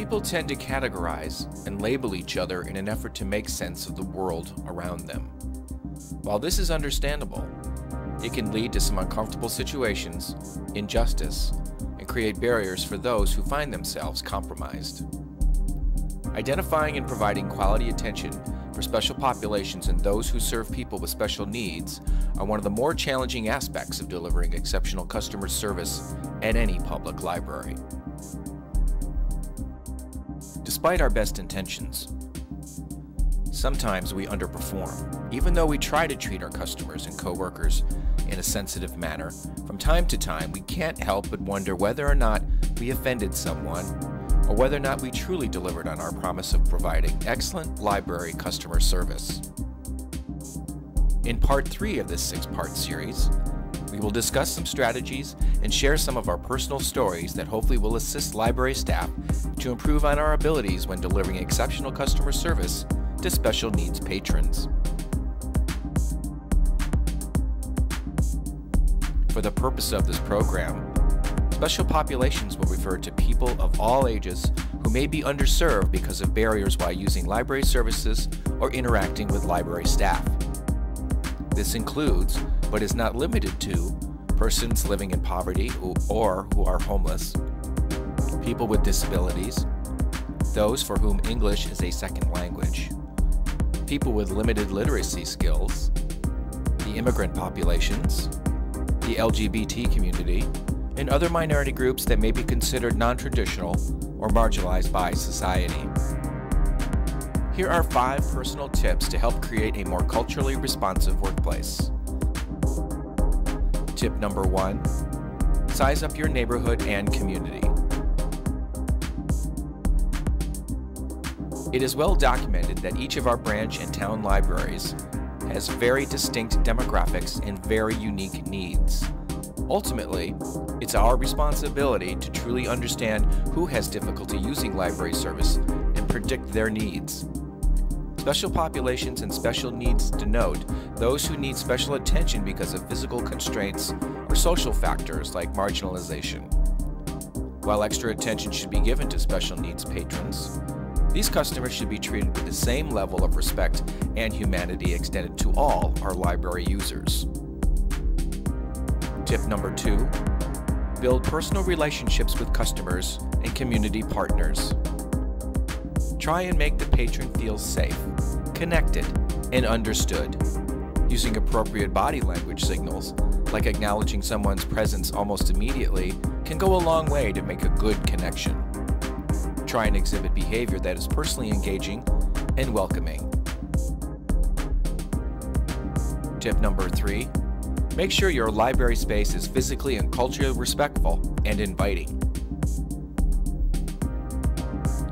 People tend to categorize and label each other in an effort to make sense of the world around them. While this is understandable, it can lead to some uncomfortable situations, injustice, and create barriers for those who find themselves compromised. Identifying and providing quality attention for special populations and those who serve people with special needs are one of the more challenging aspects of delivering exceptional customer service at any public library. Despite our best intentions, sometimes we underperform. Even though we try to treat our customers and coworkers in a sensitive manner, from time to time we can't help but wonder whether or not we offended someone, or whether or not we truly delivered on our promise of providing excellent library customer service. In part 3 of this 6-part series, we will discuss some strategies and share some of our personal stories that hopefully will assist library staff to improve on our abilities when delivering exceptional customer service to special needs patrons. For the purpose of this program, special populations will refer to people of all ages who may be underserved because of barriers while using library services or interacting with library staff. This includes, but is not limited to, persons living in poverty or who are homeless, people with disabilities, those for whom English is a second language, people with limited literacy skills, the immigrant populations, the LGBT community, and other minority groups that may be considered non-traditional or marginalized by society. Here are 5 personal tips to help create a more culturally responsive workplace. Tip number 1, size up your neighborhood and community. It is well documented that each of our branch and town libraries has very distinct demographics and very unique needs. Ultimately, it's our responsibility to truly understand who has difficulty using library service and predict their needs. Special populations and special needs denote those who need special attention because of physical constraints or social factors like marginalization. While extra attention should be given to special needs patrons, these customers should be treated with the same level of respect and humanity extended to all our library users. Tip number 2, build personal relationships with customers and community partners. Try and make the patron feel safe, connected, and understood. Using appropriate body language signals, like acknowledging someone's presence almost immediately, can go a long way to make a good connection. Try and exhibit behavior that is personally engaging and welcoming. Tip number 3, make sure your library space is physically and culturally respectful and inviting.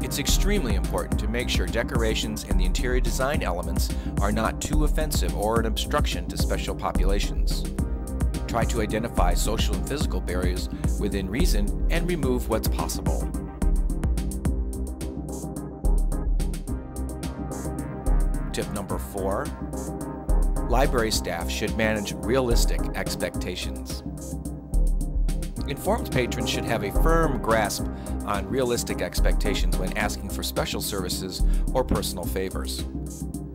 It's extremely important to make sure decorations and the interior design elements are not too offensive or an obstruction to special populations. Try to identify social and physical barriers within reason and remove what's possible. Tip number 4, library staff should manage realistic expectations. Informed patrons should have a firm grasp on realistic expectations when asking for special services or personal favors.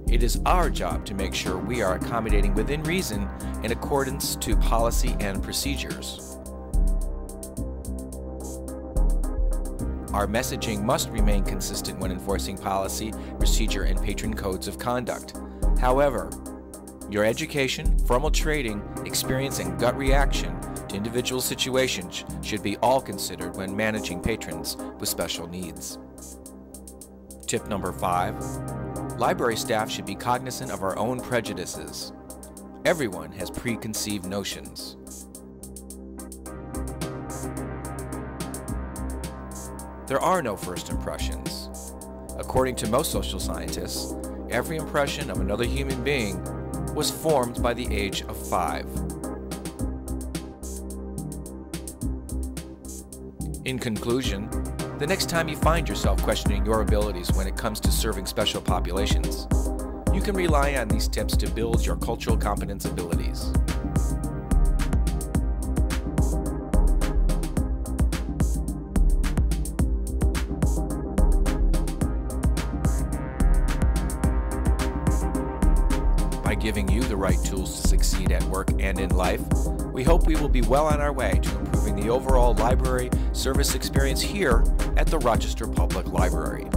It is our job to make sure we are accommodating within reason in accordance to policy and procedures. Our messaging must remain consistent when enforcing policy, procedure, and patron codes of conduct. However, your education, formal training, experience, and gut reaction to individual situations should be all considered when managing patrons with special needs. Tip number 5, library staff should be cognizant of our own prejudices. Everyone has preconceived notions. There are no first impressions. According to most social scientists, every impression of another human being was formed by the age of 5. In conclusion, the next time you find yourself questioning your abilities when it comes to serving special populations, you can rely on these tips to build your cultural competence abilities. by giving you the right tools to succeed at work and in life, we hope we will be well on our way to improving the overall library service experience here at the Rochester Public Library.